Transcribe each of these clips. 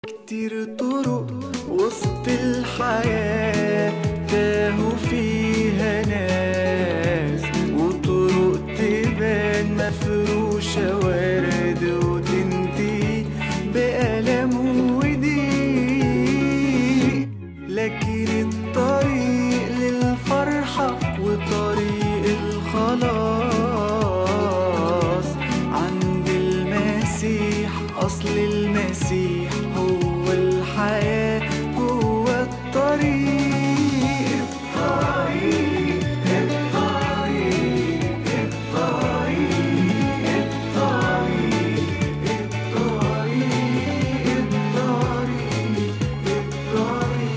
كتير طرق وسط الحياة تاهوا فيها ناس وطرق تبان مفروشة ورد وتنتهي بألم وضيق، لكن الطريق للفرحة وطريق الخلاص عند المسيح. أصل المسيح هو الحياة، هو الطريق الطريق الطريق الطريق الطريق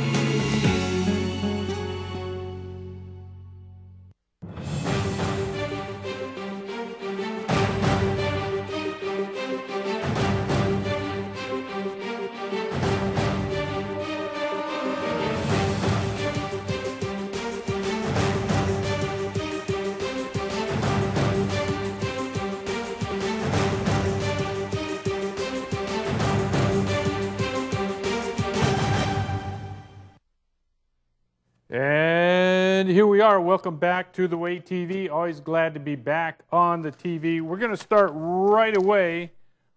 And here we are. Welcome back to The Way TV. Always glad to be back on the TV. We're going to start right away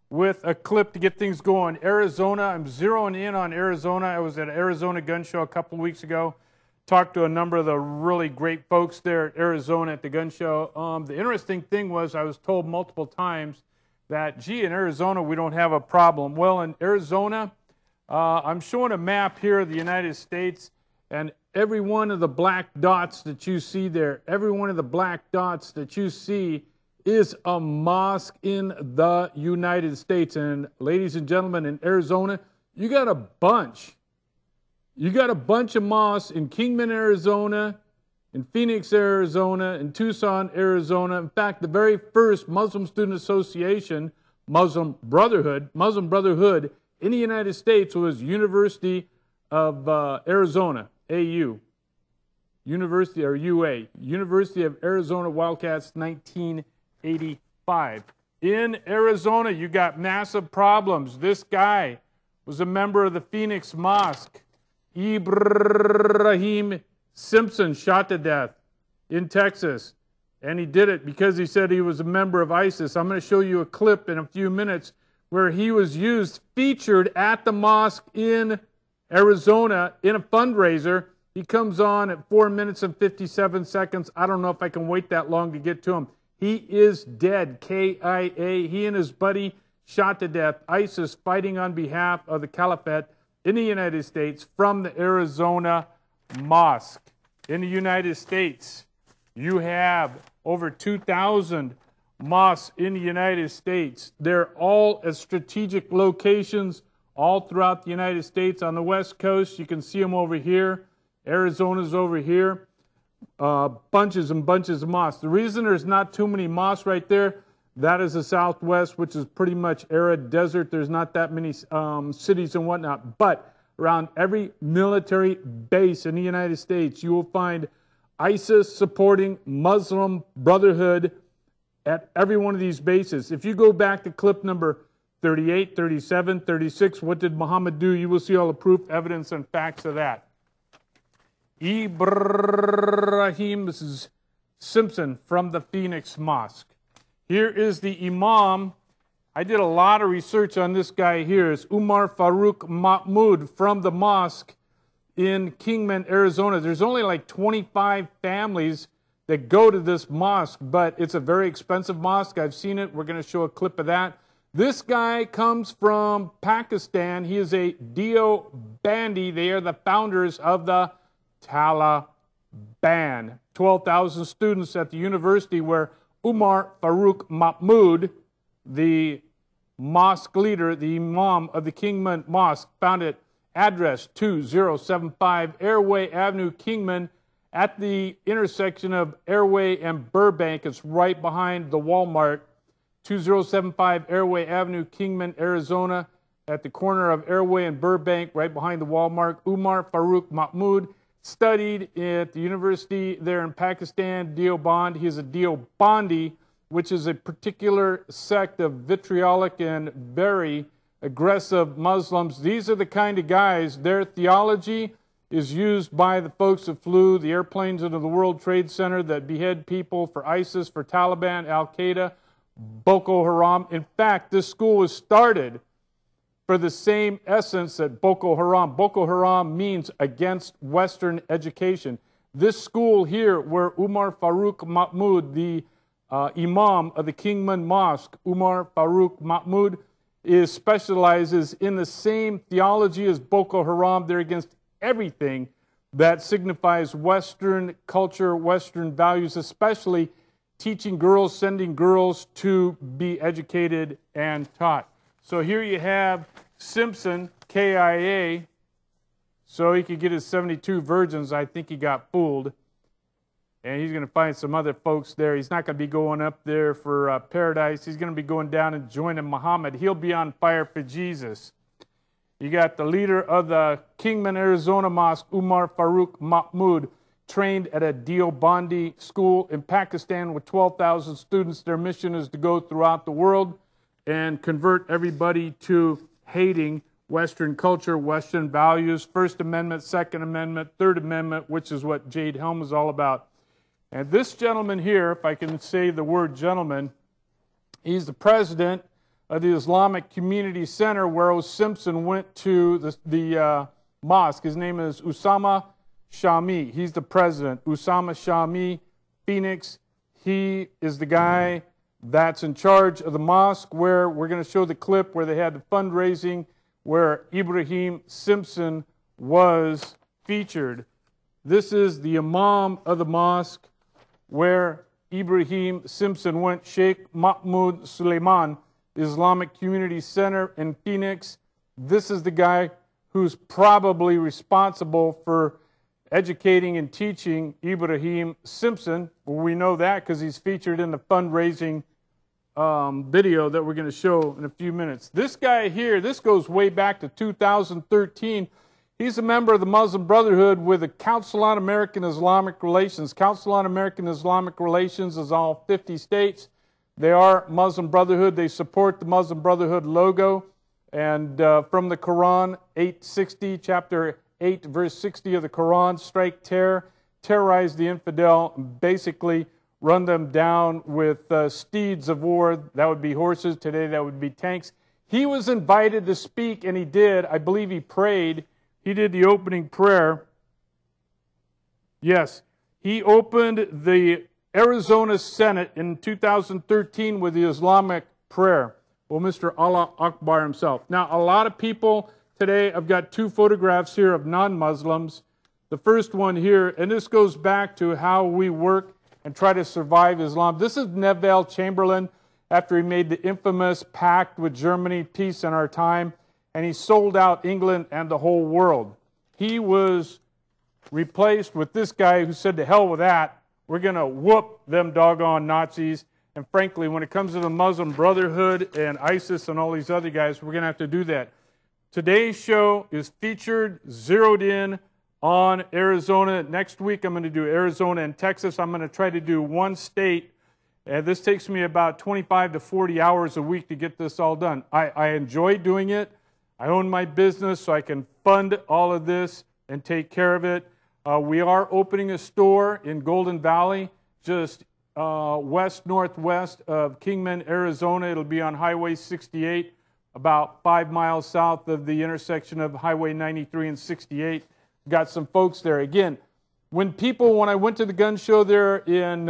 with a clip to get things going. Arizona. I'm zeroing in on Arizona. I was at an Arizona gun show a couple of weeks ago. Talked to a number of the really great folks there at Arizona at the gun show. The interesting thing was I was told multiple times that, gee, in Arizona we don't have a problem. Well, in Arizona, I'm showing a map here of the United States, and every one of the black dots that you see there, every one of the black dots that you see is a mosque in the United States. And ladies and gentlemen, in Arizona, you got a bunch. You got a bunch of mosques in Kingman, Arizona, in Phoenix, Arizona, in Tucson, Arizona. In fact, the very first Muslim Student Association, Muslim Brotherhood in the United States was University of Arizona. AU, University or UA, University of Arizona Wildcats, 1985. In Arizona, you got massive problems. This guy was a member of the Phoenix Mosque. Ibrahim Simpson shot to death in Texas, and he did it because he said he was a member of ISIS. I'm going to show you a clip in a few minutes where he was featured at the mosque in Arizona in a fundraiser. He comes on at 4 minutes and 57 seconds. I don't know if I can wait that long to get to him. He is dead, KIA. He and his buddy shot to death. ISIS fighting on behalf of the Caliphate in the United States from the Arizona Mosque. In the United States, you have over 2,000 mosques in the United States. They're all at strategic locations all throughout the United States. On the West Coast, you can see them over here. Arizona's over here. Bunches and bunches of mosques. The reason there's not too many mosques right there, that is the Southwest, which is pretty much arid desert. There's not that many cities and whatnot. But around every military base in the United States, you will find ISIS supporting Muslim Brotherhood at every one of these bases. If you go back to clip number 38, 37, 36, what did Muhammad do? You will see all the proof, evidence, and facts of that. Ibrahim, this is Simpson from the Phoenix Mosque. Here is the Imam. I did a lot of research on this guy here. It's Umar Farouk Mahmoud from the mosque in Kingman, Arizona. There's only like 25 families that go to this mosque, but it's a very expensive mosque. I've seen it. We're going to show a clip of that. This guy comes from Pakistan. He is a Deobandi. They are the founders of the Taliban. 12,000 students at the university where Umar Farouk Mahmoud, the mosque leader, the Imam of the Kingman Mosque, founded. Address 2075 Airway Avenue, Kingman, at the intersection of Airway and Burbank. It's right behind the Walmart. 2075 Airway Avenue, Kingman, Arizona, at the corner of Airway and Burbank, right behind the Walmart. Umar Farouk Mahmoud studied at the university there in Pakistan, Deoband. He is a Deobandi, which is a particular sect of vitriolic and very aggressive Muslims. These are the kind of guys, their theology is used by the folks that flew the airplanes into the World Trade Center that behead people for ISIS, for Taliban, Al-Qaeda, Boko Haram. In fact, this school was started for the same essence that Boko Haram. Boko Haram means against Western education. This school here, where Umar Farooq Mahmoud, the Imam of the Kingman Mosque, Umar Farooq Mahmoud, specializes in the same theology as Boko Haram. They're against everything that signifies Western culture, Western values, especially teaching girls, sending girls to be educated and taught. So here you have Simpson, KIA, so he could get his 72 virgins. I think he got fooled. And he's going to find some other folks there. He's not going to be going up there for paradise. He's going to be going down and joining Muhammad. He'll be on fire for Jesus. You got the leader of the Kingman, Arizona Mosque, Umar Farooq Mahmoud, trained at a Deobandi school in Pakistan with 12,000 students. Their mission is to go throughout the world and convert everybody to hating Western culture, Western values, First Amendment, Second Amendment, Third Amendment, which is what Jade Helm is all about. And this gentleman here, if I can say the word gentleman, he's the president of the Islamic Community Center where O. Simpson went to the mosque. His name is Usama Shami. He's the president. Usama Shami, Phoenix. He is the guy that's in charge of the mosque where we're going to show the clip where they had the fundraising where Ibrahim Simpson was featured. This is the imam of the mosque where Ibrahim Simpson went, Sheikh Mahmoud Suleiman, Islamic Community Center in Phoenix. This is the guy who's probably responsible for educating and teaching Ibrahim Simpson. Well, we know that because he's featured in the fundraising video that we're going to show in a few minutes. This guy here, this goes way back to 2013. He's a member of the Muslim Brotherhood with the Council on American Islamic Relations. Council on American Islamic Relations is all 50 states. They are Muslim Brotherhood. They support the Muslim Brotherhood logo. And from the Quran, 860, chapter 8, verse 60 of the Quran, strike terror, terrorize the infidel, and basically run them down with steeds of war. That would be horses. Today that would be tanks. He was invited to speak, and he did. I believe he prayed. He did the opening prayer. Yes, he opened the Arizona Senate in 2013 with the Islamic prayer. Well, Mr. Allah Akbar himself. Now, a lot of people today, I've got two photographs here of non-Muslims. The first one here, and this goes back to how we work and try to survive Islam. This is Neville Chamberlain after he made the infamous pact with Germany, peace in our time, and he sold out England and the whole world. He was replaced with this guy who said, to hell with that. We're going to whoop them doggone Nazis. And frankly, when it comes to the Muslim Brotherhood and ISIS and all these other guys, we're going to have to do that. Today's show is featured, zeroed in on Arizona. Next week, I'm going to do Arizona and Texas. I'm going to try to do one state. And this takes me about 25 to 40 hours a week to get this all done. I enjoy doing it. I own my business, so I can fund all of this and take care of it. We are opening a store in Golden Valley, just west-northwest of Kingman, Arizona. It'll be on Highway 68, about 5 miles south of the intersection of Highway 93 and 68. Got some folks there. Again, when I went to the gun show there in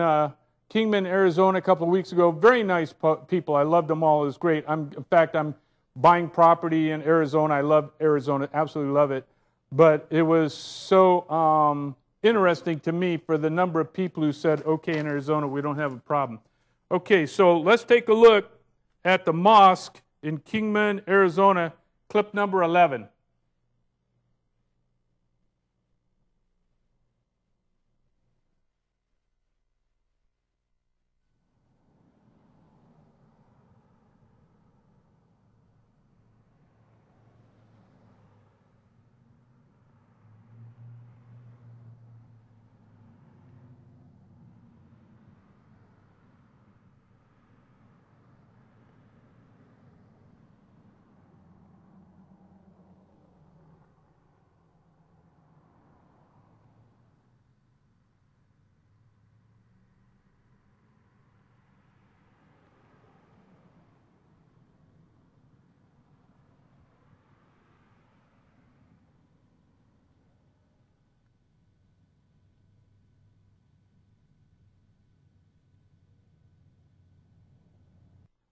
Kingman, Arizona a couple of weeks ago, very nice people. I loved them all. It was great. In fact, I'm buying property in Arizona. I love Arizona, absolutely love it. But it was so interesting to me for the number of people who said, okay, in Arizona, we don't have a problem. Okay, so let's take a look at the mosque in Kingman, Arizona, clip number 11.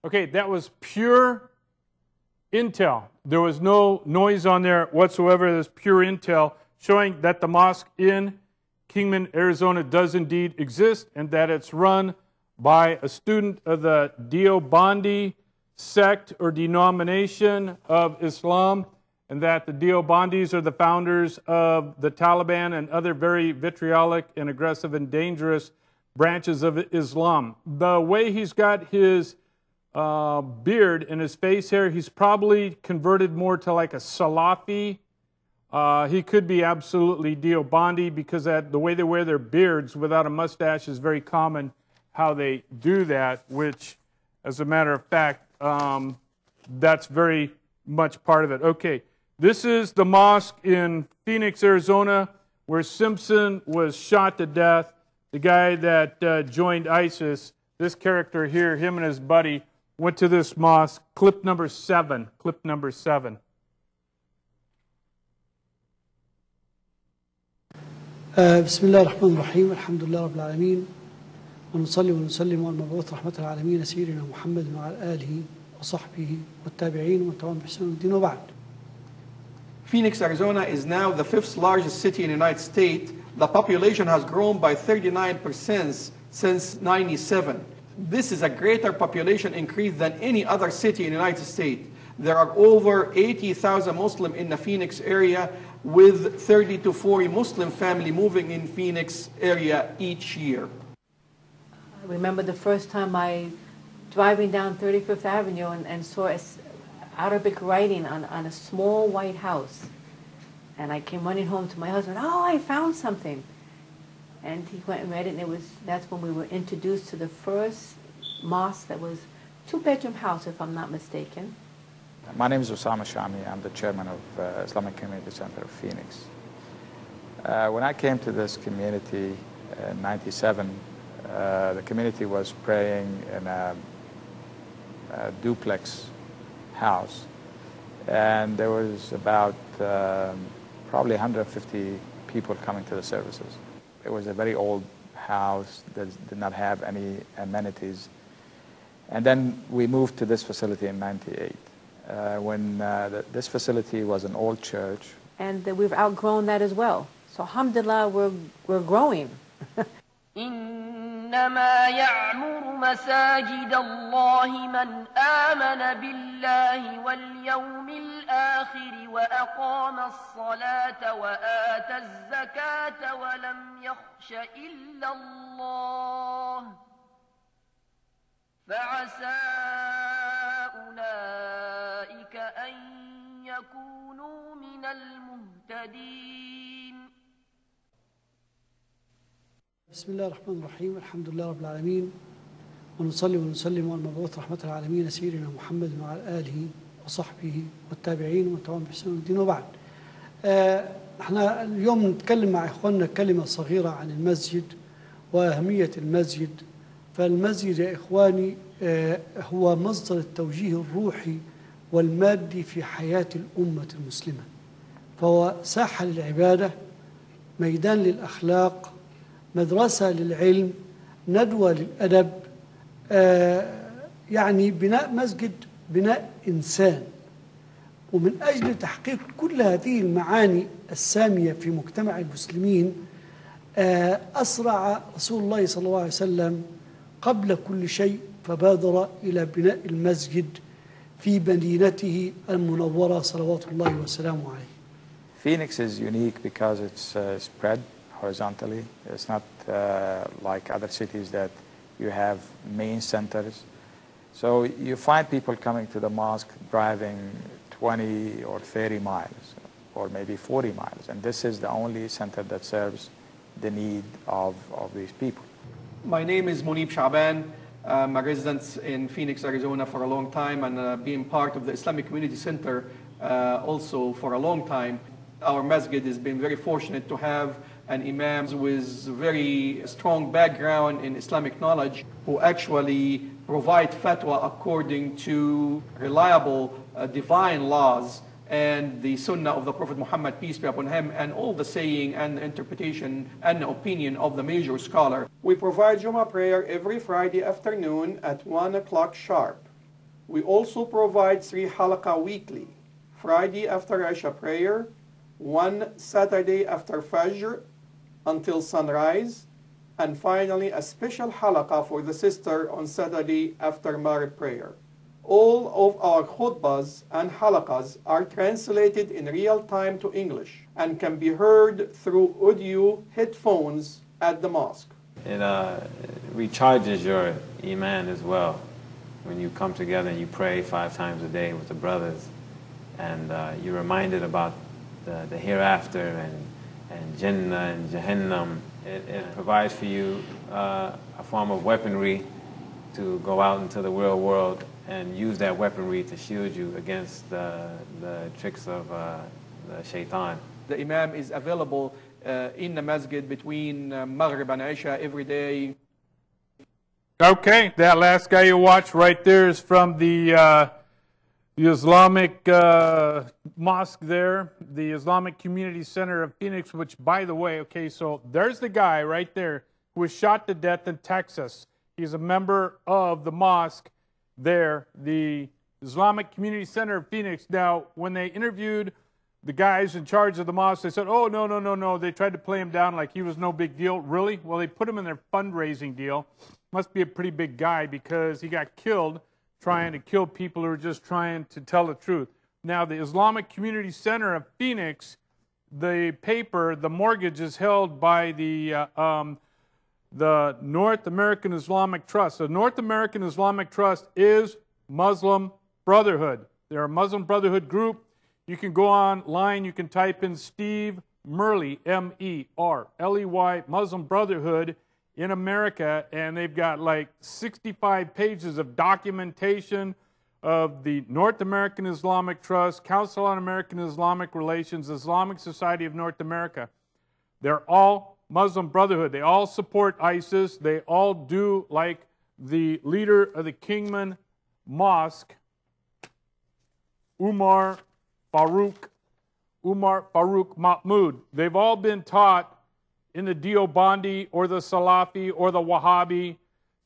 Okay, that was pure intel. There was no noise on there whatsoever. There's pure intel showing that the mosque in Kingman, Arizona does indeed exist, and that it's run by a student of the Deobandi sect or denomination of Islam, and that the Deobandis are the founders of the Taliban and other very vitriolic and aggressive and dangerous branches of Islam. The way he's got his beard and his face hair, he's probably converted more to like a Salafi. He could be absolutely Deobandi because the way they wear their beards without a mustache is very common how they do that, which, as a matter of fact, that's very much part of it. Okay, this is the mosque in Phoenix, Arizona, where Simpson was shot to death. The guy that joined ISIS, this character here, him and his buddy, went to this mosque. Clip number 7. Clip number 7. بسم الله الرحمن الرحيم الحمد لله رب العالمين ونصلي ونسلم على المبعوث رحمة العالمين سيدنا محمد وعلى آله وصحبه والتابعين ومن تبعهم بإحسان الدين وبعد. Phoenix, Arizona is now the 5th largest city in the United States. The population has grown by 39% since '97. This is a greater population increase than any other city in the United States. There are over 80,000 Muslims in the Phoenix area, with 30 to 40 Muslim family moving in Phoenix area each year. I remember the first time I driving down 35th Avenue and saw Arabic writing on a small white house. And I came running home to my husband, oh, I found something. And he went and read it, and that's when we were introduced to the first mosque that was two-bedroom house, if I'm not mistaken. My name is Osama Shami. I'm the chairman of Islamic Community Center of Phoenix. When I came to this community in '97, the community was praying in a duplex house, and there was about probably 150 people coming to the services. It was a very old house that did not have any amenities. And then we moved to this facility in '98. When this facility was an old church. And we've outgrown that as well. So alhamdulillah, we're growing. إنما يعمر مساجد الله من آمن بالله واليوم الآخر وأقام الصلاة وآتى الزكاة ولم يخش إلا الله فعسى أولئك أن يكونوا من المهتدين. بسم الله الرحمن الرحيم الحمد لله رب العالمين ونصلي ونسلم على المبعوث رحمة العالمين سيدنا محمد وعلى آله وصحبه والتابعين ومن تبعهم بإحسان الدين وبعد. احنا اليوم نتكلم مع إخواننا كلمة صغيرة عن المسجد وأهمية المسجد. فالمسجد يا إخواني هو مصدر التوجيه الروحي والمادي في حياة الأمة المسلمة. فهو ساحة للعبادة، ميدان للأخلاق، مدرسة للعلم، ندوة للأدب، يعني بناء مسجد بناء إنسان. ومن أجل تحقيق كل هذه المعاني السامية في مجتمع المسلمين أسرع رسول الله صلى الله عليه وسلم قبل كل شيء فبادر إلى بناء المسجد في مدينته المنورة صلوات الله وسلامه عليه. Phoenix is unique because it's spread horizontally. It's not like other cities that you have main centers. So you find people coming to the mosque driving 20 or 30 miles or maybe 40 miles. And this is the only center that serves the need of these people. My name is Munib Shaban. I'm a resident in Phoenix, Arizona for a long time, and being part of the Islamic Community Center also for a long time. Our masjid has been very fortunate to have an imam with very strong background in Islamic knowledge who actually provide fatwa according to reliable divine laws and the sunnah of the Prophet Muhammad, peace be upon him, and all the saying and interpretation and opinion of the major scholar. We provide Jummah prayer every Friday afternoon at 1 o'clock sharp. We also provide 3 halaqah weekly, Friday after Isha prayer, 1 Saturday after Fajr until sunrise, and finally a special halaqah for the sister on Saturday after Maghrib prayer. All of our khutbahs and halaqas are translated in real time to English and can be heard through audio headphones at the mosque. It recharges your iman as well when you come together and you pray 5 times a day with the brothers, and you're reminded about the hereafter and Jannah and Jahannam. It provides for you a form of weaponry to go out into the real world and use that weaponry to shield you against the tricks of the shaitan. The Imam is available in the masjid between Maghrib and Isha every day. Okay, that last guy you watched right there is from the Islamic mosque there, the Islamic Community Center of Phoenix, which, by the way, okay, so there's the guy right there who was shot to death in Texas. He's a member of the mosque there, the Islamic Community Center of Phoenix. Now, when they interviewed the guys in charge of the mosque, they said, oh, no. They tried to play him down like he was no big deal. Really? Well, they put him in their fundraising deal. Must be a pretty big guy because he got killed trying to kill people who are just trying to tell the truth. Now, the Islamic Community Center of Phoenix, the paper, the mortgage is held by the North American Islamic Trust. The North American Islamic Trust is Muslim Brotherhood. They're a Muslim Brotherhood group. You can go online, you can type in Steve Merley, M-E-R-L-E-Y, Muslim Brotherhood in America, and they've got like 65 pages of documentation of the North American Islamic Trust, Council on American Islamic Relations, Islamic Society of North America. They're all Muslim Brotherhood. They all support ISIS. They all do like the leader of the Kingman Mosque, Umar Farouk Mahmoud. They've all been taught in the Deobandi or the Salafi or the Wahhabi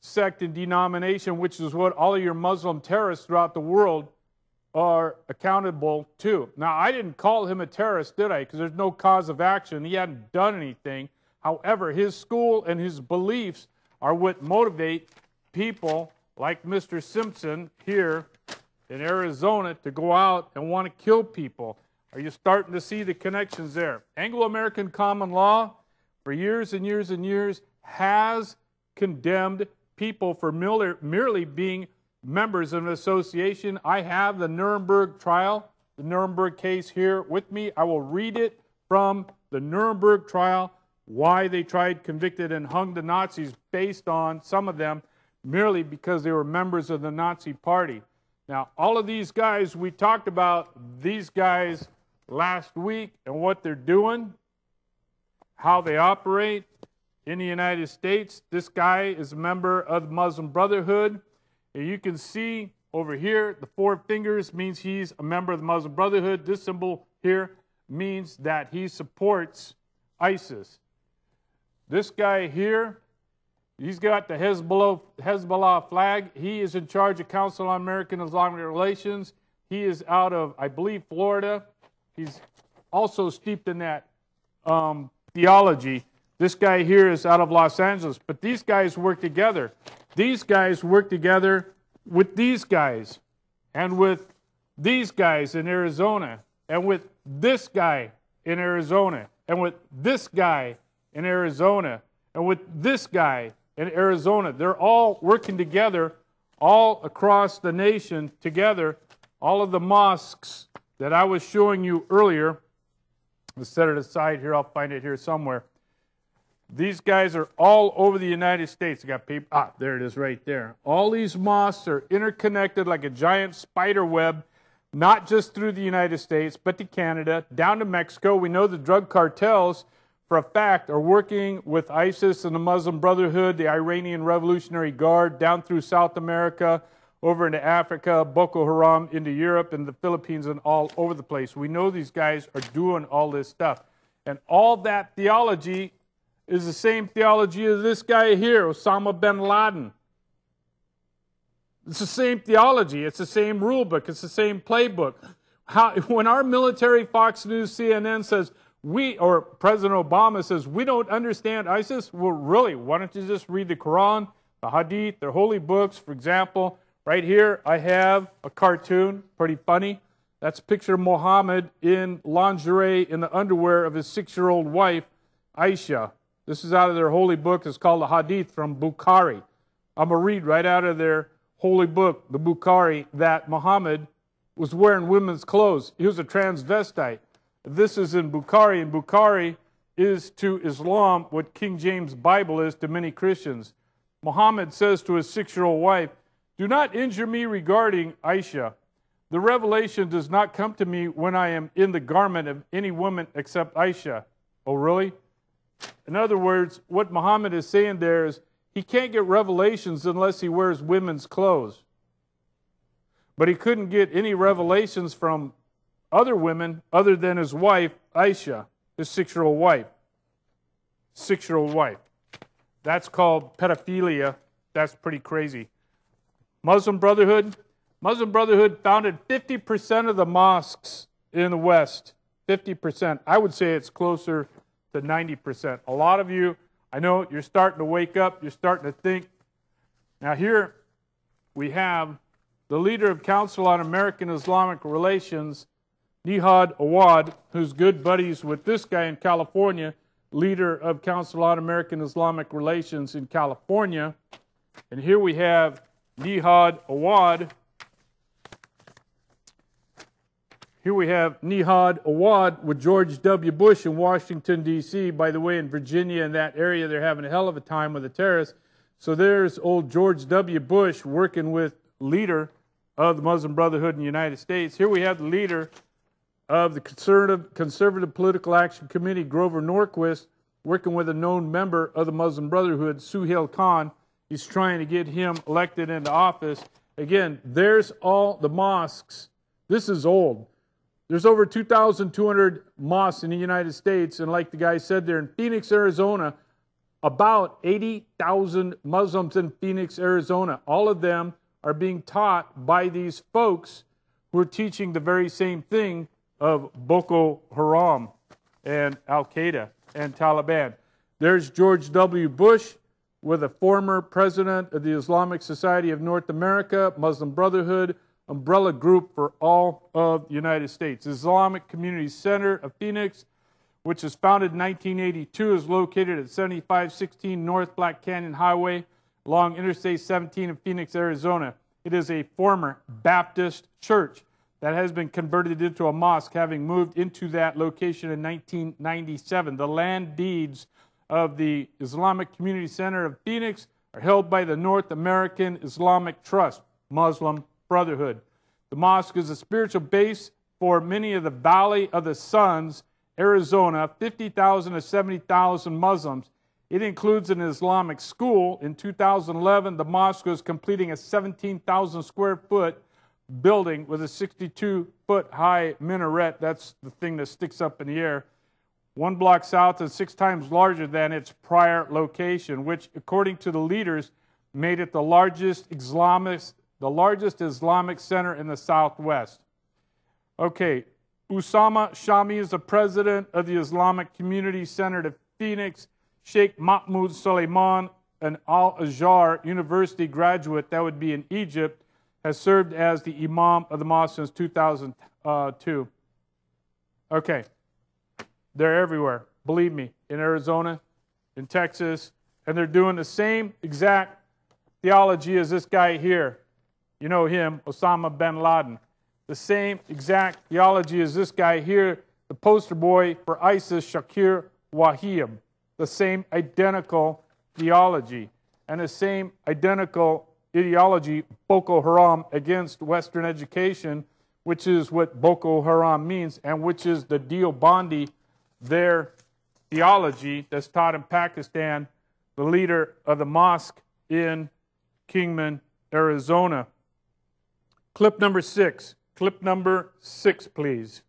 sect and denomination, which is what all of your Muslim terrorists throughout the world are accountable to. Now, I didn't call him a terrorist, did I? Because there's no cause of action. He hadn't done anything. However, his school and his beliefs are what motivate people like Mr. Simpson here in Arizona to go out and want to kill people. Are you starting to see the connections there? Anglo-American common law, for years and years and years, has condemned people for merely being members of an association. I have the Nuremberg trial, the Nuremberg case here with me. I will read it from the Nuremberg trial, why they tried, convicted, and hung the Nazis based on, some of them, merely because they were members of the Nazi Party. Now, all of these guys, we talked about these guys last week and what they're doing, how they operate in the United States. This guy is a member of the Muslim Brotherhood. And you can see over here, the 4 fingers means he's a member of the Muslim Brotherhood. This symbol here means that he supports ISIS. This guy here, he's got the Hezbollah flag. He is in charge of Council on American Islamic Relations. He is out of, I believe, Florida. He's also steeped in that theology. This guy here is out of Los Angeles. But these guys work together. These guys work together with these guys and with these guys in Arizona and with this guy in Arizona and with this guy in Arizona and with this guy in Arizona. They're all working together all across the nation together. All of the mosques that I was showing you earlier, let's set it aside here, I'll find it here somewhere. These guys are all over the United States. They got people, there it is right there. All these mosques are interconnected like a giant spider web, not just through the United States, but to Canada, down to Mexico. We know the drug cartels, for a fact, are working with ISIS and the Muslim Brotherhood, the Iranian Revolutionary Guard, down through South America, over into Africa, Boko Haram, into Europe, and the Philippines, and all over the place. We know these guys are doing all this stuff. And all that theology is the same theology as this guy here, Osama bin Laden. It's the same theology. It's the same rule book. It's the same playbook. When our military, Fox News, CNN says, or President Obama says, we don't understand ISIS, well, really, why don't you just read the Quran, the Hadith, their holy books? For example, right here, I have a cartoon, pretty funny. That's a picture of Muhammad in lingerie in the underwear of his 6-year-old wife, Aisha. This is out of their holy book. It's called the Hadith from Bukhari. I'm going to read right out of their holy book, the Bukhari, that Muhammad was wearing women's clothes. He was a transvestite. This is in Bukhari, and Bukhari is to Islam what King James Bible is to many Christians. Muhammad says to his 6-year-old wife, "Do not injure me regarding Aisha. The revelation does not come to me when I am in the garment of any woman except Aisha." Oh, really? In other words, what Muhammad is saying there is he can't get revelations unless he wears women's clothes. But he couldn't get any revelations from other women other than his wife, Aisha, his 6-year-old wife. 6-year-old wife. That's called pedophilia. That's pretty crazy. Muslim Brotherhood. Muslim Brotherhood founded 50% of the mosques in the West. 50%. I would say it's closer to 90%. A lot of you, I know you're starting to wake up. You're starting to think. Now here we have the leader of Council on American Islamic Relations, Nihad Awad, who's good buddies with this guy in California, leader of Council on American Islamic Relations in California. And here we have Nihad Awad. Here we have Nihad Awad with George W. Bush in Washington, D.C. By the way, in Virginia and that area, they're having a hell of a time with the terrorists. So there's old George W. Bush working with leader of the Muslim Brotherhood in the United States. Here we have the leader of the Conservative Political Action Committee, Grover Norquist, working with a known member of the Muslim Brotherhood, Suhail Khan. He's trying to get him elected into office. Again, there's all the mosques. This is old. There's over 2,200 mosques in the United States, and like the guy said there, in Phoenix, Arizona, about 80,000 Muslims in Phoenix, Arizona. All of them are being taught by these folks who are teaching the very same thing of Boko Haram and Al-Qaeda and Taliban. There's George W. Bush with a former president of the Islamic Society of North America, Muslim Brotherhood, umbrella group for all of the United States. Islamic Community Center of Phoenix, which was founded in 1982, is located at 7516 North Black Canyon Highway along Interstate 17 in Phoenix, Arizona. It is a former Baptist church that has been converted into a mosque, having moved into that location in 1997. The land deeds of the Islamic Community Center of Phoenix are held by the North American Islamic Trust, Muslim Brotherhood. The mosque is a spiritual base for many of the Valley of the Suns, Arizona, 50,000 to 70,000 Muslims. It includes an Islamic school. In 2011, the mosque was completing a 17,000 square foot building with a 62-foot high minaret. That's the thing that sticks up in the air. 1 block south and 6 times larger than its prior location, which, according to the leaders, made it the largest Islamic center in the Southwest. Okay, Usama Shami is the president of the Islamic Community Center of Phoenix. Sheikh Mahmoud Suleiman, an Al-Azhar University graduate, that would be in Egypt, has served as the imam of the mosque since 2002. Okay, they're everywhere, believe me, in Arizona, in Texas, and they're doing the same exact theology as this guy here. You know him, Osama bin Laden. The same exact theology as this guy here, the poster boy for ISIS, Shakir Wahib. The same identical theology and the same identical ideology, Boko Haram, against Western education, which is what Boko Haram means, and which is the Deobandi, their theology that's taught in Pakistan, the leader of the mosque in Kingman, Arizona. Clip number 6. Clip number 6, please.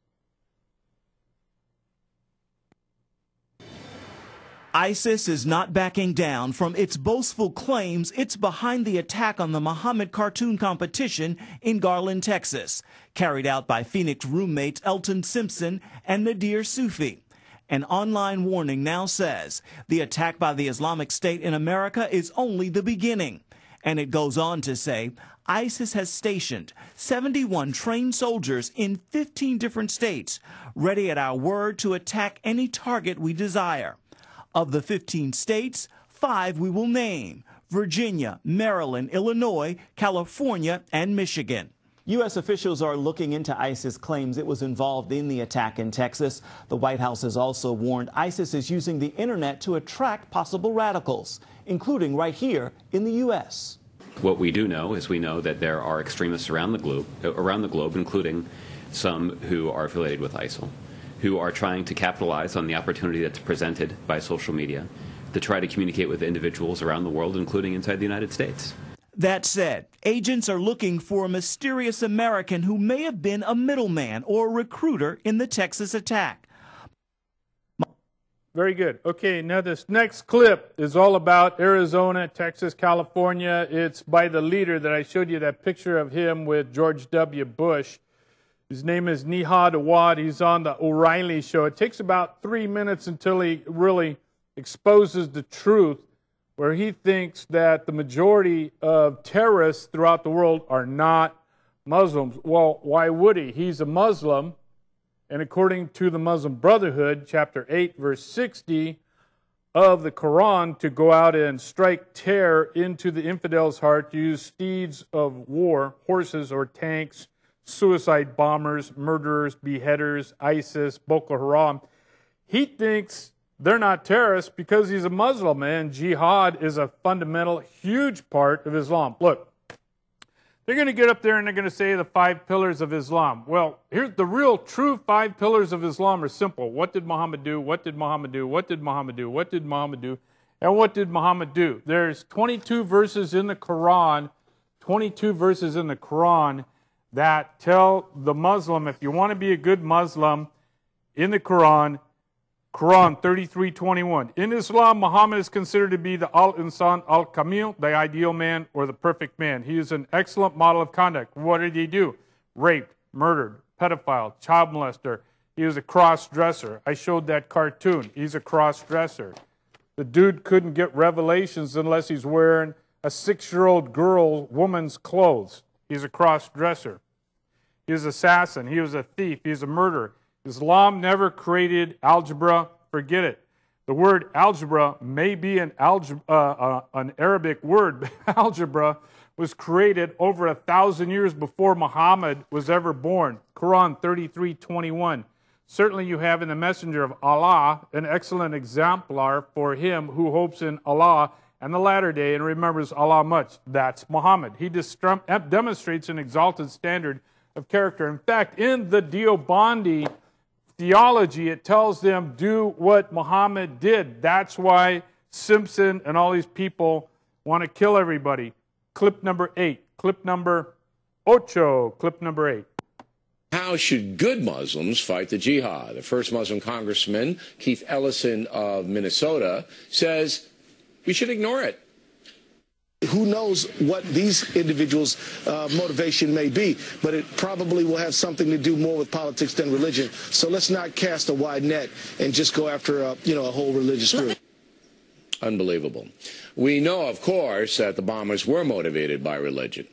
ISIS is not backing down from its boastful claims it's behind the attack on the Muhammad cartoon competition in Garland, Texas, carried out by Phoenix roommates Elton Simpson and Nadir Sufi. An online warning now says the attack by the Islamic State in America is only the beginning. And it goes on to say ISIS has stationed 71 trained soldiers in 15 different states, ready at our word to attack any target we desire. Of the 15 states, 5 we will name: Virginia, Maryland, Illinois, California, and Michigan. U.S. officials are looking into ISIS claims it was involved in the attack in Texas. The White House has also warned ISIS is using the internet to attract possible radicals, including right here in the U.S. What we do know is we know that there are extremists around the globe, including some who are affiliated with ISIL, who are trying to capitalize on the opportunity that's presented by social media to try to communicate with individuals around the world, including inside the United States. That said, agents are looking for a mysterious American who may have been a middleman or a recruiter in the Texas attack. Very good. Okay, now this next clip is all about Arizona, Texas, California. It's by the leader that I showed you that picture of him with George W. Bush. His name is Nihad Awad. He's on the O'Reilly Show. It takes about 3 minutes until he really exposes the truth, where he thinks that the majority of terrorists throughout the world are not Muslims. Well, why would he? He's a Muslim, and according to the Muslim Brotherhood, chapter 8, verse 60 of the Quran, to go out and strike terror into the infidel's heart, to use steeds of war, horses or tanks, suicide bombers, murderers, beheaders, ISIS, Boko Haram. He thinks they're not terrorists because he's a Muslim, and jihad is a fundamental, huge part of Islam. Look, they're going to get up there and they're going to say the 5 pillars of Islam. Well, here's the real true 5 pillars of Islam are simple. What did Muhammad do? What did Muhammad do? What did Muhammad do? What did Muhammad do? And what did Muhammad do? There's 22 verses in the Quran, that tell the Muslim, if you want to be a good Muslim, in the Quran 33:21. In Islam, Muhammad is considered to be the al-insan al-kamil, the ideal man or the perfect man. He is an excellent model of conduct. What did he do? Raped, murdered, pedophile, child molester. He was a cross-dresser. I showed that cartoon. He's a cross-dresser. The dude couldn't get revelations unless he's wearing a 6-year-old woman's clothes. He's a cross-dresser. He was an assassin. He was a thief. He's a murderer. Islam never created algebra. Forget it. The word algebra may be an Arabic word, but algebra was created over 1,000 years before Muhammad was ever born. Quran 33:21. Certainly you have in the messenger of Allah an excellent exemplar for him who hopes in Allah and the latter day and remembers Allah much. That's Muhammad. He demonstrates an exalted standard of character. In fact, in the Deobandi theology, it tells them, do what Muhammad did. That's why Simpson and all these people want to kill everybody. Clip number 8. Clip number 8. Clip number 8. How should good Muslims fight the jihad? The first Muslim congressman, Keith Ellison of Minnesota, says we should ignore it. Who knows what these individuals' motivation may be, but it probably will have something to do more with politics than religion. So let's not cast a wide net and just go after a whole religious group. Unbelievable. We know, of course, that the bombers were motivated by religion.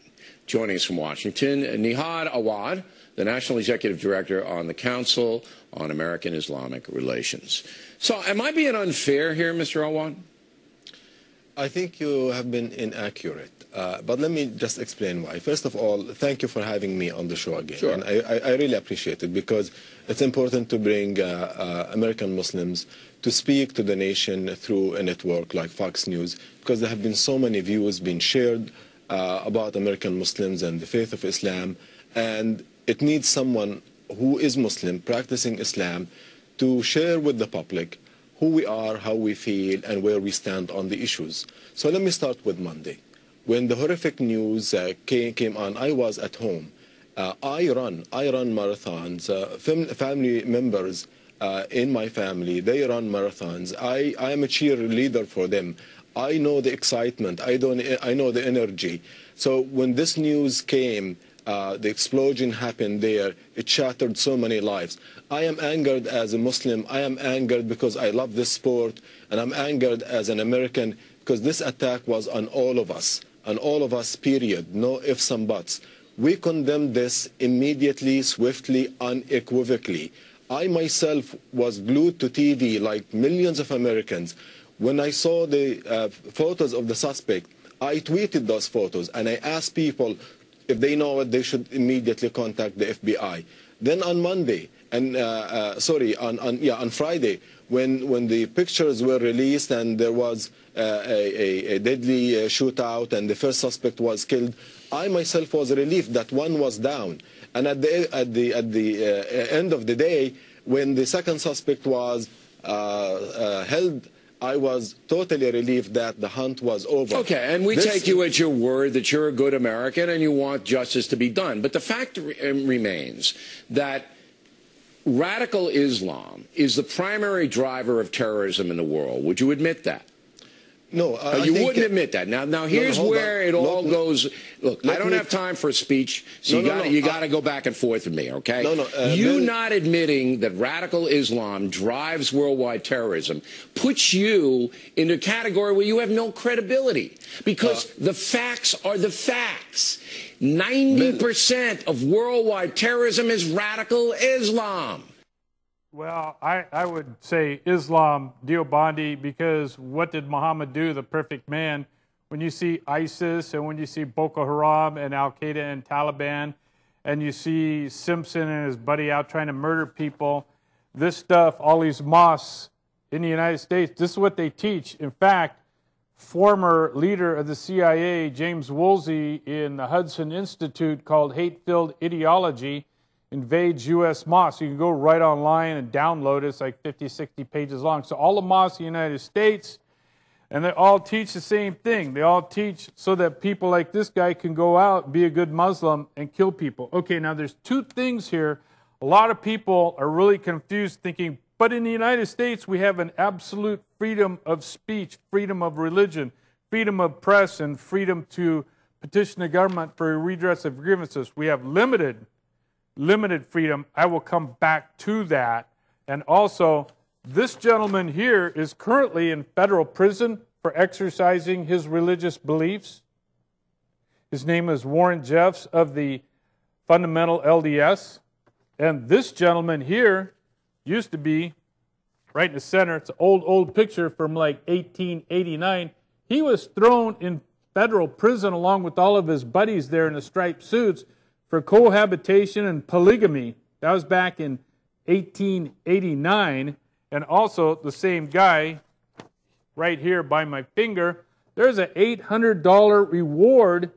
Joining us from Washington, Nihad Awad, the National Executive Director on the Council on American Islamic Relations. So am I being unfair here, Mr. Awad? I think you have been inaccurate, but let me just explain why. First of all, thank you for having me on the show again. Sure. And I really appreciate it because it's important to bring American Muslims to speak to the nation through a network like Fox News, because there have been so many views being shared about American Muslims and the faith of Islam, and it needs someone who is Muslim, practicing Islam, to share with the public who we are, how we feel, and where we stand on the issues. So let me start with Monday. When the horrific news came on, I was at home. I run marathons. Family members in my family. They run marathons. I am a cheerleader for them. I know the excitement. I know the energy. So when this news came, the explosion happened there, it shattered so many lives. I am angered as a Muslim. I am angered because I love this sport, and I'm angered as an American because this attack was on all of us, period. No ifs and buts. We condemn this immediately, swiftly, unequivocally. I myself was glued to TV like millions of Americans. When I saw the photos of the suspect, I tweeted those photos and I asked people if they know it, they should immediately contact the FBI. Then on Monday, and on Friday, when the pictures were released and there was a deadly shootout and the first suspect was killed, I myself was relieved that one was down. And at the end of the day, when the second suspect was held, I was totally relieved that the hunt was over. Okay, and we take you at your word that you're a good American and you want justice to be done. But the fact remains that radical Islam is the primary driver of terrorism in the world. Would you admit that? No, you wouldn't admit that. Now here's where it all goes. Look, I don't have time for a speech, so you got to go back and forth with me, okay? You not admitting that radical Islam drives worldwide terrorism puts you in a category where you have no credibility, because the facts are the facts. 90% of worldwide terrorism is radical Islam. Well, I would say Islam, Deobandi, because what did Muhammad do, the perfect man? When you see ISIS and when you see Boko Haram and Al-Qaeda and Taliban, and you see Simpson and his buddy out trying to murder people, this stuff, all these mosques in the United States, this is what they teach. In fact, former leader of the CIA, James Woolsey, in the Hudson Institute called Hate-Filled Ideology, invades U.S. mosques. You can go right online and download it. It's like 50, 60 pages long. So all the mosques in the United States, and they all teach the same thing. They all teach so that people like this guy can go out, be a good Muslim, and kill people. Okay, now there's two things here. A lot of people are really confused thinking, but in the United States we have an absolute freedom of speech, freedom of religion, freedom of press, and freedom to petition the government for a redress of grievances. We have limited freedom. I will come back to that. And also, this gentleman here is currently in federal prison for exercising his religious beliefs. His name is Warren Jeffs of the Fundamental LDS. And this gentleman here used to be right in the center. It's an old picture from like 1889. He was thrown in federal prison along with all of his buddies there in the striped suits for cohabitation and polygamy. That was back in 1889. And also the same guy right here by my finger, there's an $800 reward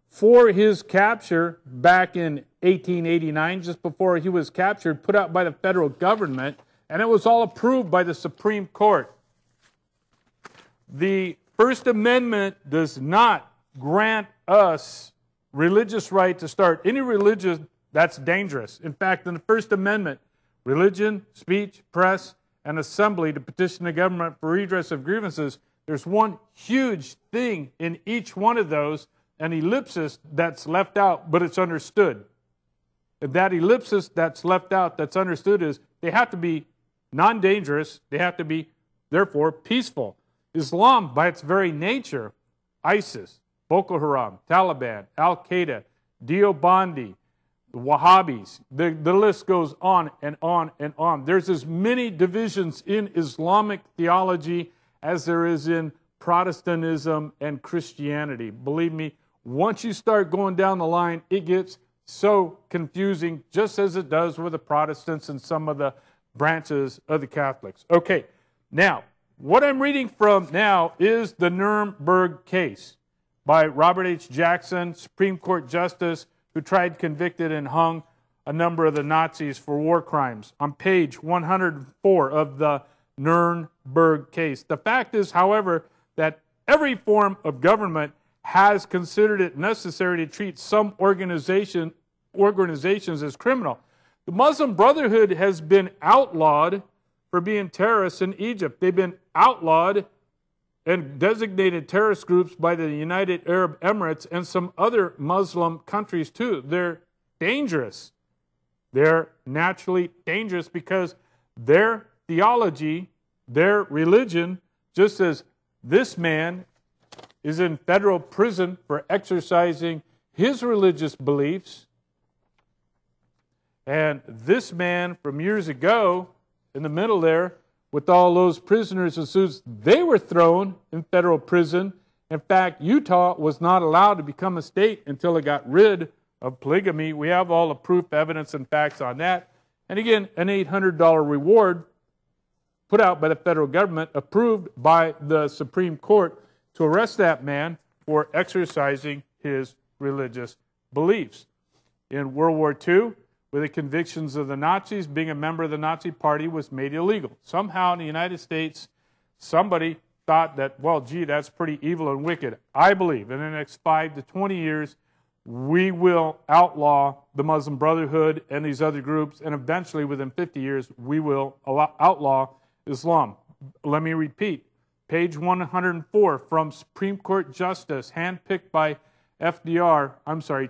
for his capture back in 1889, just before he was captured, put out by the federal government, and it was all approved by the Supreme Court. The First Amendment does not grant us religious right to start any religion that's dangerous. In fact, in the First Amendment, religion, speech, press, and assembly to petition the government for redress of grievances, there's one huge thing in each one of those, an ellipsis that's left out, but it's understood. And that ellipsis that's left out, that's understood, is they have to be non-dangerous, they have to be, therefore, peaceful. Islam, by its very nature, ISIS, Boko Haram, Taliban, Al-Qaeda, Deobandi, the Wahhabis, the list goes on and on and on. There's as many divisions in Islamic theology as there is in Protestantism and Christianity. Believe me, once you start going down the line, it gets so confusing, just as it does with the Protestants and some of the branches of the Catholics. Okay, now, what I'm reading from now is the Nuremberg case by Robert H. Jackson, Supreme Court Justice, who tried, convicted, and hung a number of the Nazis for war crimes, on page 104 of the Nuremberg case. The fact is, however, that every form of government has considered it necessary to treat some organizations as criminal. The Muslim Brotherhood has been outlawed for being terrorists in Egypt. They've been outlawed and designated terrorist groups by the United Arab Emirates and some other Muslim countries too. They're dangerous. They're naturally dangerous because their theology, their religion, just as this man is in federal prison for exercising his religious beliefs, and this man from years ago, in the middle there, with all those prisoners as soon as they were thrown in federal prison. In fact, Utah was not allowed to become a state until it got rid of polygamy. We have all the proof, evidence, and facts on that. And again, an $800 reward put out by the federal government, approved by the Supreme Court to arrest that man for exercising his religious beliefs. In World War II, with the convictions of the Nazis, being a member of the Nazi Party was made illegal. Somehow in the United States, somebody thought that, well, gee, that's pretty evil and wicked. I believe in the next 5 to 20 years, we will outlaw the Muslim Brotherhood and these other groups, and eventually, within 50 years, we will outlaw Islam. Let me repeat. Page 104, from Supreme Court Justice, handpicked by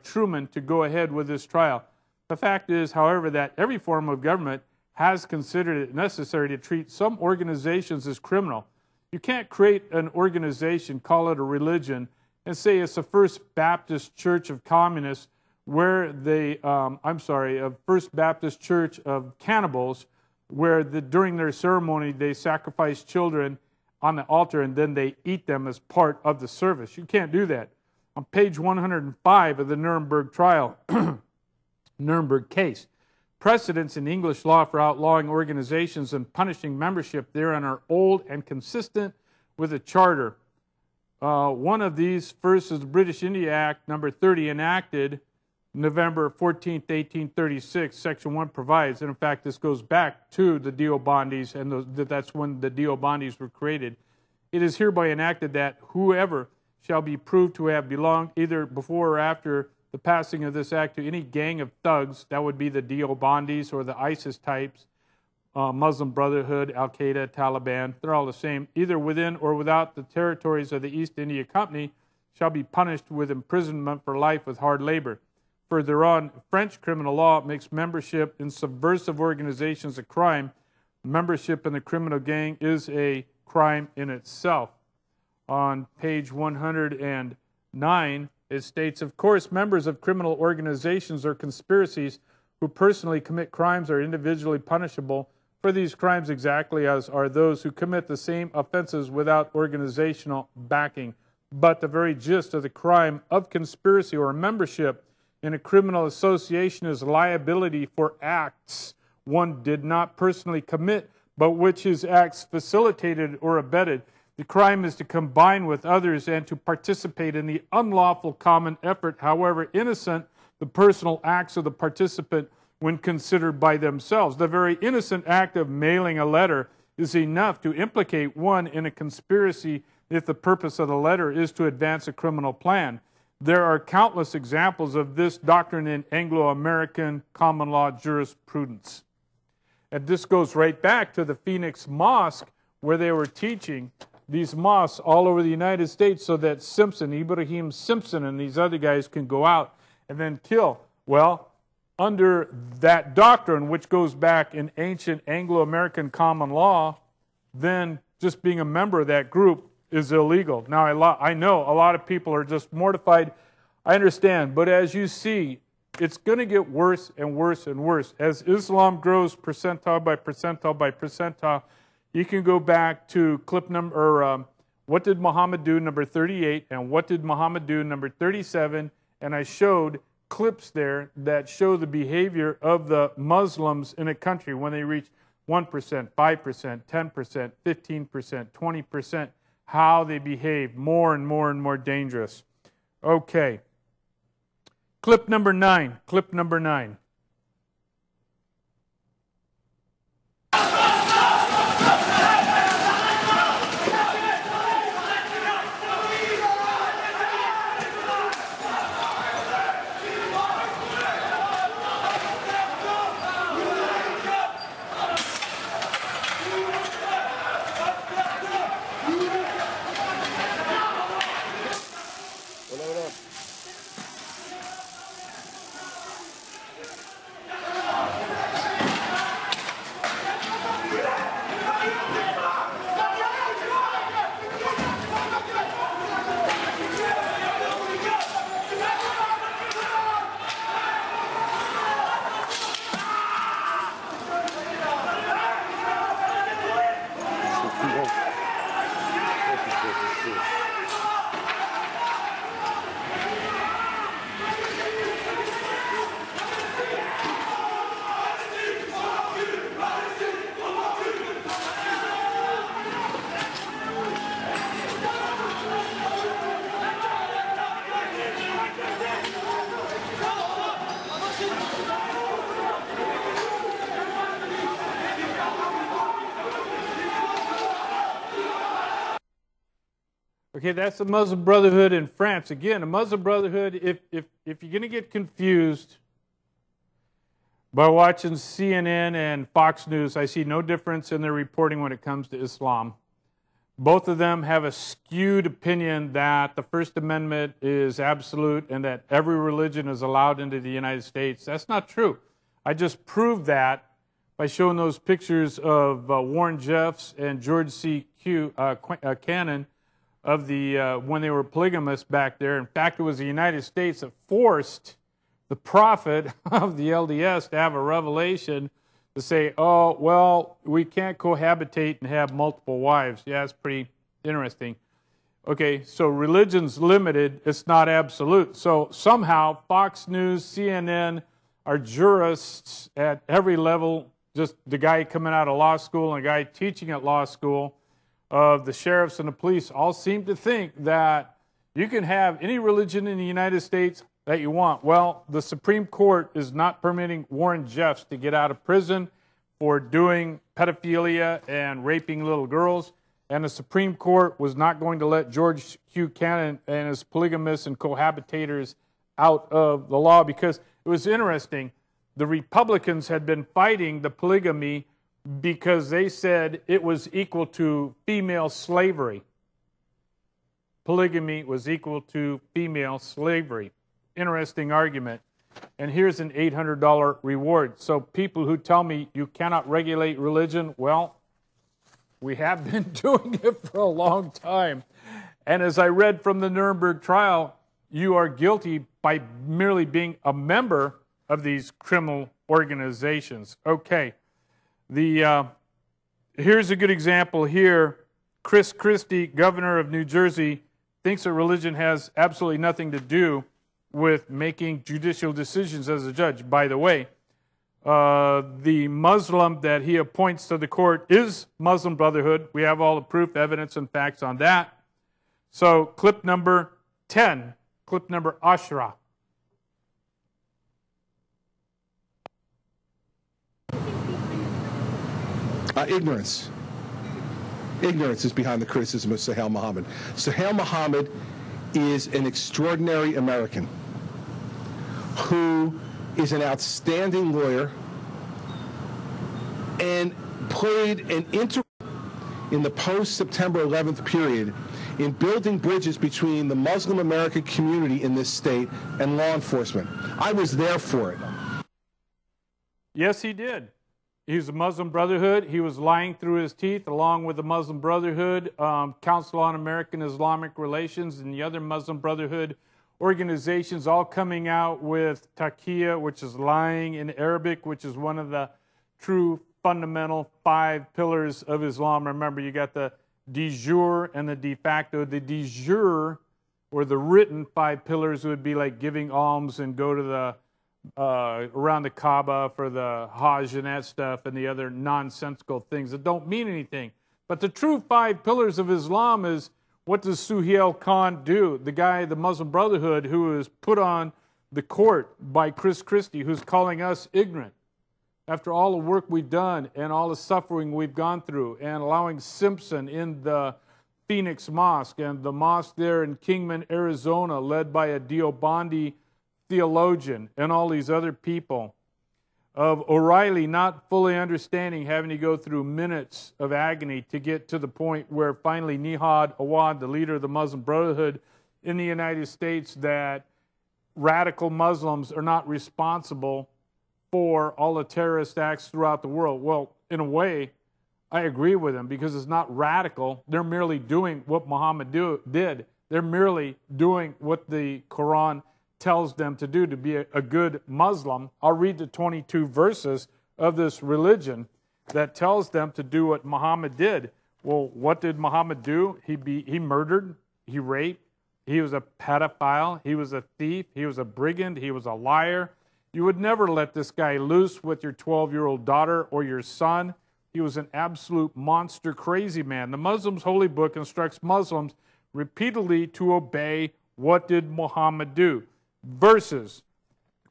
Truman, to go ahead with this trial. The fact is, however, that every form of government has considered it necessary to treat some organizations as criminal. You can't create an organization, call it a religion, and say it's the First Baptist Church of Communists, where they, First Baptist Church of Cannibals, where during their ceremony they sacrifice children on the altar and then they eat them as part of the service. You can't do that. On page 105 of the Nuremberg trial, Nuremberg case, precedents in English law for outlawing organizations and punishing membership therein are old and consistent with the Charter. One of these, first, is the British India Act number 30, enacted November 14th, 1836. Section 1 provides, and in fact this goes back to the Dio Bondis, and that's when the Dio Bondis were created. It is hereby enacted that whoever shall be proved to have belonged either before or after the passing of this act to any gang of thugs, that would be the Dio Bondis or the ISIS types, Muslim Brotherhood, Al-Qaeda, Taliban, they're all the same, either within or without the territories of the East India Company, shall be punished with imprisonment for life with hard labor. Further on, French criminal law makes membership in subversive organizations a crime. Membership in the criminal gang is a crime in itself. On page 109, it states, of course, members of criminal organizations or conspiracies who personally commit crimes are individually punishable for these crimes exactly as are those who commit the same offenses without organizational backing. But the very gist of the crime of conspiracy or membership in a criminal association is liability for acts one did not personally commit, but which his acts facilitated or abetted. The crime is to combine with others and to participate in the unlawful common effort, however innocent the personal acts of the participant when considered by themselves. The very innocent act of mailing a letter is enough to implicate one in a conspiracy if the purpose of the letter is to advance a criminal plan. There are countless examples of this doctrine in Anglo-American common law jurisprudence. And this goes right back to the Phoenix Mosque, where they were teaching these mosques all over the United States so that Ibrahim Simpson and these other guys can go out and then kill. Well, under that doctrine, which goes back in ancient Anglo-American common law, then just being a member of that group is illegal. Now, I know a lot of people are just mortified. I understand. But as you see, it's going to get worse and worse and worse. As Islam grows percentile by percentile by percentile, you can go back to clip number, What Did Mohammed Do, number 38, and What Did Mohammed Do, number 37, and I showed clips there that show the behavior of the Muslims in a country when they reach 1%, 5%, 10%, 15%, 20%, how they behave more and more and more dangerous. Okay. Clip number 9. Clip number 9. Okay, that's the Muslim Brotherhood in France. Again, the Muslim Brotherhood, if you're going to get confused by watching CNN and Fox News, I see no difference in their reporting when it comes to Islam. Both of them have a skewed opinion that the First Amendment is absolute and that every religion is allowed into the United States. That's not true. I just proved that by showing those pictures of Warren Jeffs and George C. Cannon of the when they were polygamists back there. In fact, it was the United States that forced the prophet of the LDS to have a revelation to say, oh, well, we can't cohabitate and have multiple wives. Yeah, it's pretty interesting. Okay, so religion's limited. It's not absolute. So somehow Fox News, CNN are jurists at every level, just the guy coming out of law school and the guy teaching at law school, of the sheriffs and the police, all seem to think that you can have any religion in the United States that you want. Well, the Supreme Court is not permitting Warren Jeffs to get out of prison for doing pedophilia and raping little girls, and the Supreme Court was not going to let George Q. Cannon and his polygamists and cohabitators out of the law, because it was interesting. The Republicans had been fighting the polygamy because they said it was equal to female slavery. Polygamy was equal to female slavery. Interesting argument. And here's an $800 reward. So people who tell me you cannot regulate religion, well, we have been doing it for a long time. And as I read from the Nuremberg trial, you are guilty by merely being a member of these criminal organizations. Okay. Here's a good example here. Chris Christie, governor of New Jersey, thinks that religion has absolutely nothing to do with making judicial decisions as a judge. By the way, the Muslim that he appoints to the court is Muslim Brotherhood. We have all the proof, evidence, and facts on that. So clip number 10, clip number Ashra. Ignorance. Ignorance is behind the criticism of Sohail Mohammed. Sohail Mohammed is an extraordinary American who is an outstanding lawyer and played an integral in the post-September 11th period in building bridges between the Muslim American community in this state and law enforcement. I was there for it. Yes, he did. He was a Muslim Brotherhood. He was lying through his teeth, along with the Muslim Brotherhood, Council on American Islamic Relations, and the other Muslim Brotherhood organizations, all coming out with taqiyya, which is lying in Arabic, which is one of the true fundamental 5 pillars of Islam. Remember, you got the de jure and the de facto. The de jure, or the written 5 pillars, would be like giving alms and go to the around the Kaaba for the Hajj and that stuff, and the other nonsensical things that don't mean anything. But the true 5 pillars of Islam is, what does Suhail Khan do? The guy, the Muslim Brotherhood, who is put on the court by Chris Christie, who's calling us ignorant. After all the work we've done and all the suffering we've gone through, and allowing Simpson in the Phoenix Mosque and the mosque there in Kingman, Arizona, led by a Deobandi theologian, and all these other people, of O'Reilly not fully understanding, having to go through minutes of agony to get to the point where finally Nihad Awad, the leader of the Muslim Brotherhood in the United States, that radical Muslims are not responsible for all the terrorist acts throughout the world. Well, in a way, I agree with him, because it's not radical. They're merely doing what Muhammad did. They're merely doing what the Quran tells them to do, to be a good Muslim. I'll read the 22 verses of this religion that tells them to do what Muhammad did. Well, what did Muhammad do? He murdered, he raped, he was a pedophile, he was a thief, he was a brigand, he was a liar. You would never let this guy loose with your 12-year-old daughter or your son. He was an absolute monster, crazy man. The Muslims' holy book instructs Muslims repeatedly to obey. What did Muhammad do? Verses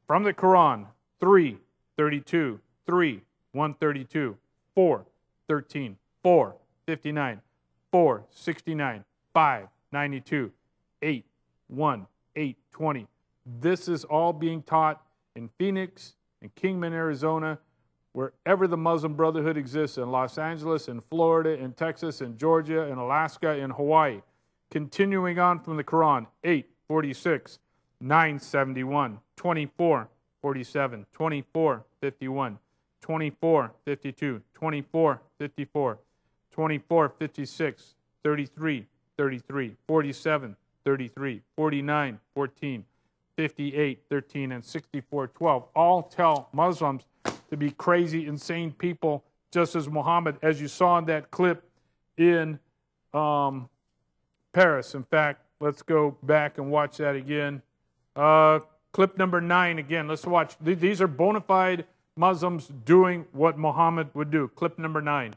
from the Quran: 3:32, 3:132, 4:13, 4:59, 4:69, 5, 92, 8, 1, 8, 20. This is all being taught in Phoenix, in Kingman, Arizona, wherever the Muslim Brotherhood exists, in Los Angeles, in Florida, in Texas, in Georgia, in Alaska, in Hawaii. Continuing on from the Quran, 8, 46, 9, 71, 24, 47, 24, 51, 24, 52, 24, 54, 24, 56, 33, 33, 47, 33, 49, 14, 58, 13, and 64, 12. All tell Muslims to be crazy, insane people, just as Muhammad, as you saw in that clip in Paris. In fact, let's go back and watch that again. Clip number 9 again. Let's watch. These are bona fide Muslims doing what Muhammad would do. Clip number 9.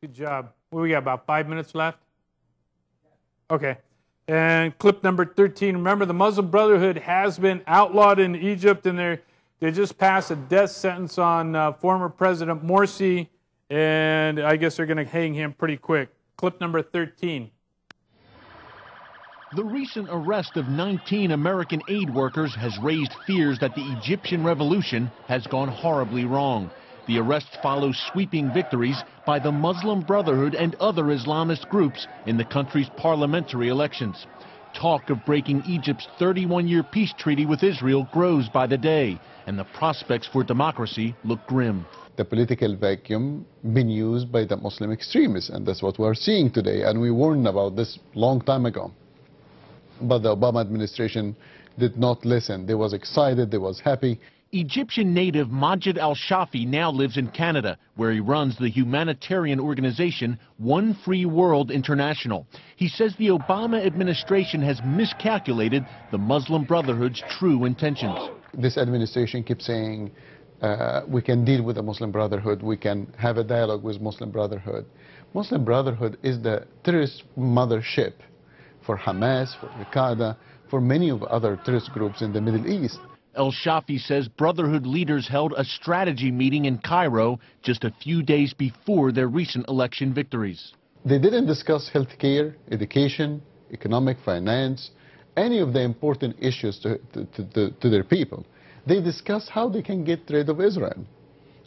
Good job. We got about 5 minutes left. Okay. And clip number 13. Remember, the Muslim Brotherhood has been outlawed in Egypt, and they just passed a death sentence on former President Morsi, and I guess they're going to hang him pretty quick. Clip number 13. The recent arrest of 19 American aid workers has raised fears that the Egyptian revolution has gone horribly wrong. The arrests follow sweeping victories by the Muslim Brotherhood and other Islamist groups in the country's parliamentary elections. Talk of breaking Egypt's 31-year peace treaty with Israel grows by the day, and the prospects for democracy look grim. The political vacuum been used by the Muslim extremists, and that's what we're seeing today, and we warned about this long time ago. But the Obama administration did not listen. They was excited, they was happy. Egyptian native Majid al-Shafi now lives in Canada, where he runs the humanitarian organization One Free World International. He says the Obama administration has miscalculated the Muslim Brotherhood's true intentions. This administration keeps saying, we can deal with the Muslim Brotherhood, we can have a dialogue with Muslim Brotherhood. Muslim Brotherhood is the terrorist mothership for Hamas, for Al-Qaeda, for many of other terrorist groups in the Middle East. El-Shafi says Brotherhood leaders held a strategy meeting in Cairo just a few days before their recent election victories. They didn't discuss healthcare, education, economic, finance, any of the important issues to their people. They discussed how they can get rid of Israel.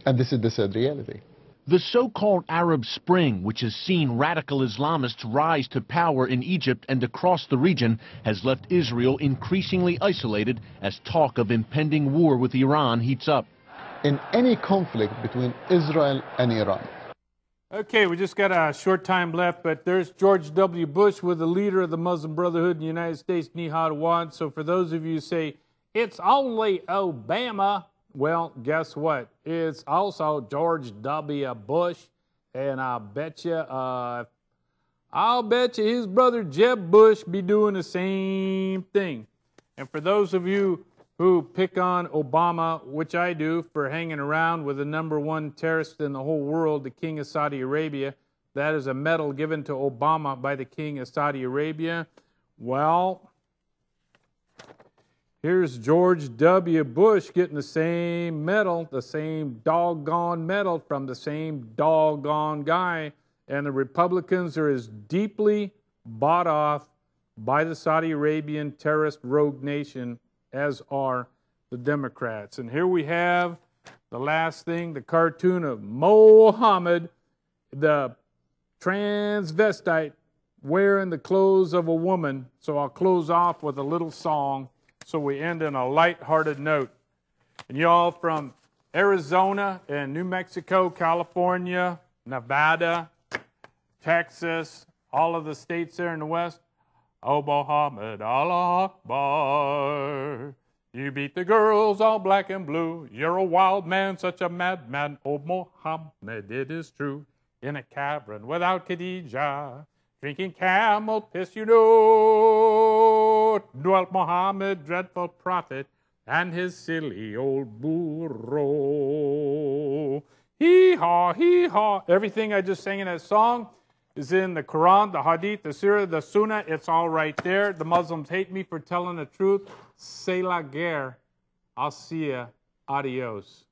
And this is the sad reality. The so-called Arab Spring, which has seen radical Islamists rise to power in Egypt and across the region, has left Israel increasingly isolated as talk of impending war with Iran heats up. In any conflict between Israel and Iran. Okay, we just got a short time left, but there's George W. Bush with the leader of the Muslim Brotherhood in the United States, Nihad Awad. So for those of you who say, it's only Obama, well, guess what? It's also George W. Bush, and I'll bet you his brother Jeb Bush be doing the same thing. And for those of you who pick on Obama, which I do, for hanging around with the #1 terrorist in the whole world, the King of Saudi Arabia, that is a medal given to Obama by the King of Saudi Arabia. Well, here's George W. Bush getting the same medal, the same doggone medal from the same doggone guy. And the Republicans are as deeply bought off by the Saudi Arabian terrorist rogue nation as are the Democrats. And here we have the last thing, the cartoon of Mohammed, the transvestite, wearing the clothes of a woman. So I'll close off with a little song, so we end on a light-hearted note. And y'all from Arizona and New Mexico, California, Nevada, Texas, all of the states there in the West, oh, Muhammad, Allah Akbar. You beat the girls all black and blue. You're a wild man, such a madman. Oh, Muhammad, it is true. In a cavern without Khadijah, drinking camel piss, you know, dwelt Muhammad, dreadful prophet, and his silly old burro. Hee-haw, hee-haw. Everything I just sang in that song is in the Quran, the Hadith, the Surah, the Sunnah. It's all right there. The Muslims hate me for telling the truth. C'est la guerre. I'll see ya. Adios.